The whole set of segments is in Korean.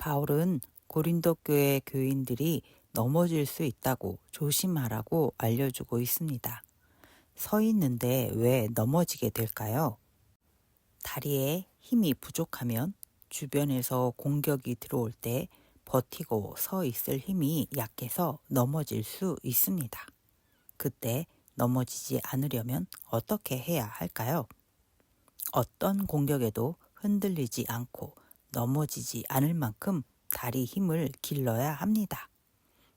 바울은 고린도 교회 교인들이 넘어질 수 있다고 조심하라고 알려주고 있습니다. 서 있는데 왜 넘어지게 될까요? 다리에 힘이 부족하면 주변에서 공격이 들어올 때 버티고 서 있을 힘이 약해서 넘어질 수 있습니다. 그때 넘어지지 않으려면 어떻게 해야 할까요? 어떤 공격에도 흔들리지 않고 넘어지지 않을 만큼 다리 힘을 길러야 합니다.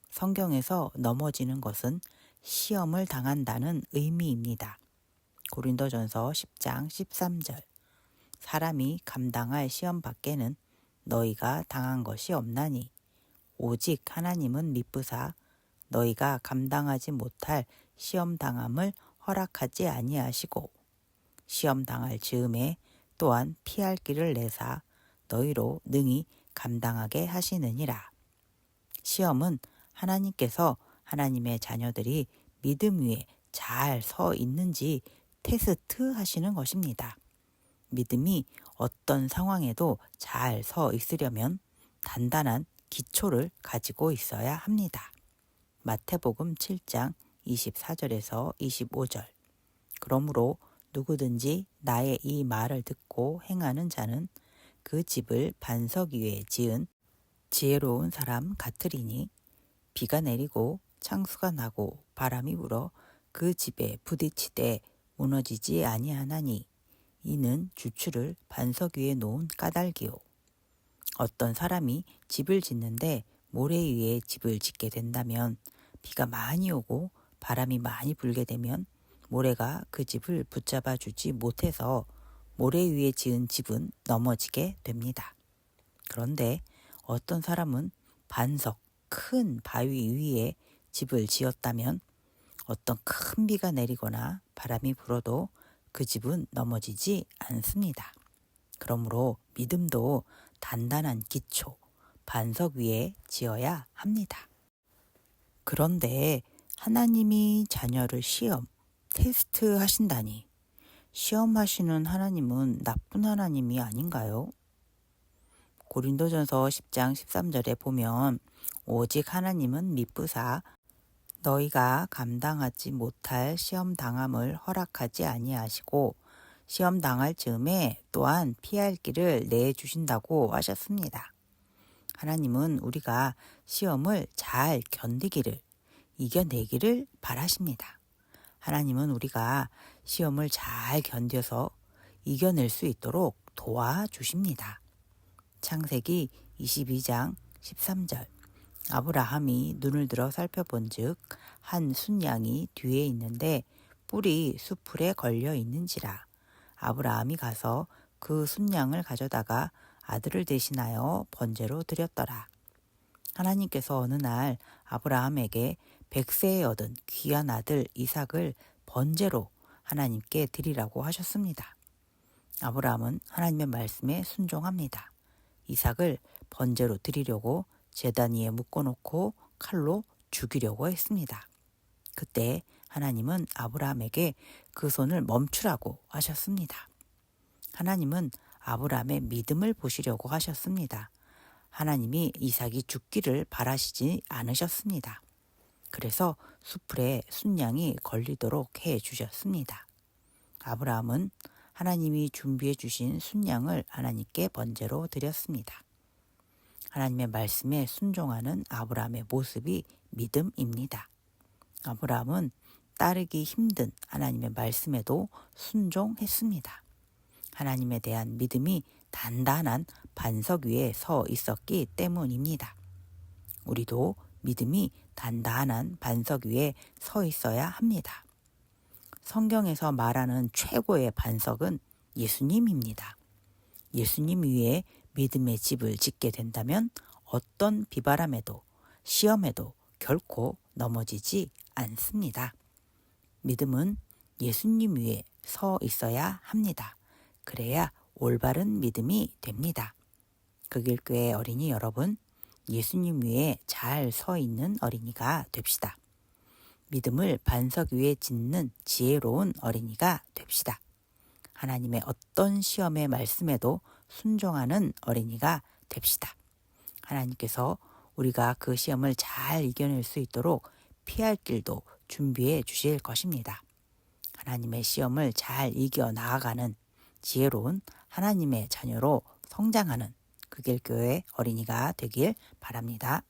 성경에서 넘어지는 것은 시험을 당한다는 의미입니다. 고린도전서 10장 13절 사람이 감당할 시험 밖에는 너희가 당한 것이 없나니 오직 하나님은 미쁘사 너희가 감당하지 못할 시험 당함을 허락하지 아니하시고 시험 당할 즈음에 또한 피할 길을 내사 너희로 능히 감당하게 하시느니라. 시험은 하나님께서 하나님의 자녀들이 믿음 위에 잘 서 있는지 테스트 하시는 것입니다. 믿음이 어떤 상황에도 잘 서 있으려면 단단한 기초를 가지고 있어야 합니다. 마태복음 7장 24절에서 25절 그러므로 누구든지 나의 이 말을 듣고 행하는 자는 그 집을 반석 위에 지은 지혜로운 사람 같으리니 비가 내리고 창수가 나고 바람이 불어 그 집에 부딪히되 무너지지 아니하나니 이는 주추를 반석 위에 놓은 까닭이요. 어떤 사람이 집을 짓는데 모래 위에 집을 짓게 된다면 비가 많이 오고 바람이 많이 불게 되면 모래가 그 집을 붙잡아 주지 못해서 모래 위에 지은 집은 넘어지게 됩니다. 그런데 어떤 사람은 반석, 큰 바위 위에 집을 지었다면 어떤 큰 비가 내리거나 바람이 불어도 그 집은 넘어지지 않습니다. 그러므로 믿음도 단단한 기초, 반석 위에 지어야 합니다. 그런데 하나님이 자녀를 시험, 테스트 하신다니 시험하시는 하나님은 나쁜 하나님이 아닌가요? 고린도전서 10장 13절에 보면 오직 하나님은 미쁘사 너희가 감당하지 못할 시험 당함을 허락하지 아니하시고 시험 당할 즈음에 또한 피할 길을 내주신다고 하셨습니다. 하나님은 우리가 시험을 잘 견디기를, 이겨내기를 바라십니다. 하나님은 우리가 시험을 잘 견뎌서 이겨낼 수 있도록 도와주십니다. 창세기 22장 13절 아브라함이 눈을 들어 살펴본즉 한 순양이 뒤에 있는데 뿔이 수풀에 걸려 있는지라 아브라함이 가서 그 순양을 가져다가 아들을 대신하여 번제로 드렸더라. 하나님께서 어느 날 아브라함에게 100세에 얻은 귀한 아들 이삭을 번제로 하나님께 드리라고 하셨습니다. 아브라함은 하나님의 말씀에 순종합니다. 이삭을 번제로 드리려고 제단 위에 묶어놓고 칼로 죽이려고 했습니다. 그때 하나님은 아브라함에게 그 손을 멈추라고 하셨습니다. 하나님은 아브라함의 믿음을 보시려고 하셨습니다. 하나님이 이삭이 죽기를 바라시지 않으셨습니다. 그래서 수풀에 순양이 걸리도록 해 주셨습니다. 아브라함은 하나님이 준비해 주신 순양을 하나님께 번제로 드렸습니다. 하나님의 말씀에 순종하는 아브라함의 모습이 믿음입니다. 아브라함은 따르기 힘든 하나님의 말씀에도 순종했습니다. 하나님에 대한 믿음이 단단한 반석 위에 서 있었기 때문입니다. 우리도 믿음이 단단한 반석 위에 서 있어야 합니다. 성경에서 말하는 최고의 반석은 예수님입니다. 예수님 위에 믿음의 집을 짓게 된다면 어떤 비바람에도 시험에도 결코 넘어지지 않습니다. 믿음은 예수님 위에 서 있어야 합니다. 그래야 올바른 믿음이 됩니다. 극일교회 어린이 여러분, 예수님 위에 잘 서 있는 어린이가 됩시다. 믿음을 반석 위에 짓는 지혜로운 어린이가 됩시다. 하나님의 어떤 시험의 말씀에도 순종하는 어린이가 됩시다. 하나님께서 우리가 그 시험을 잘 이겨낼 수 있도록 피할 길도 준비해 주실 것입니다. 하나님의 시험을 잘 이겨 나아가는 지혜로운 하나님의 자녀로 성장하는 그길교회 어린이가 되길 바랍니다.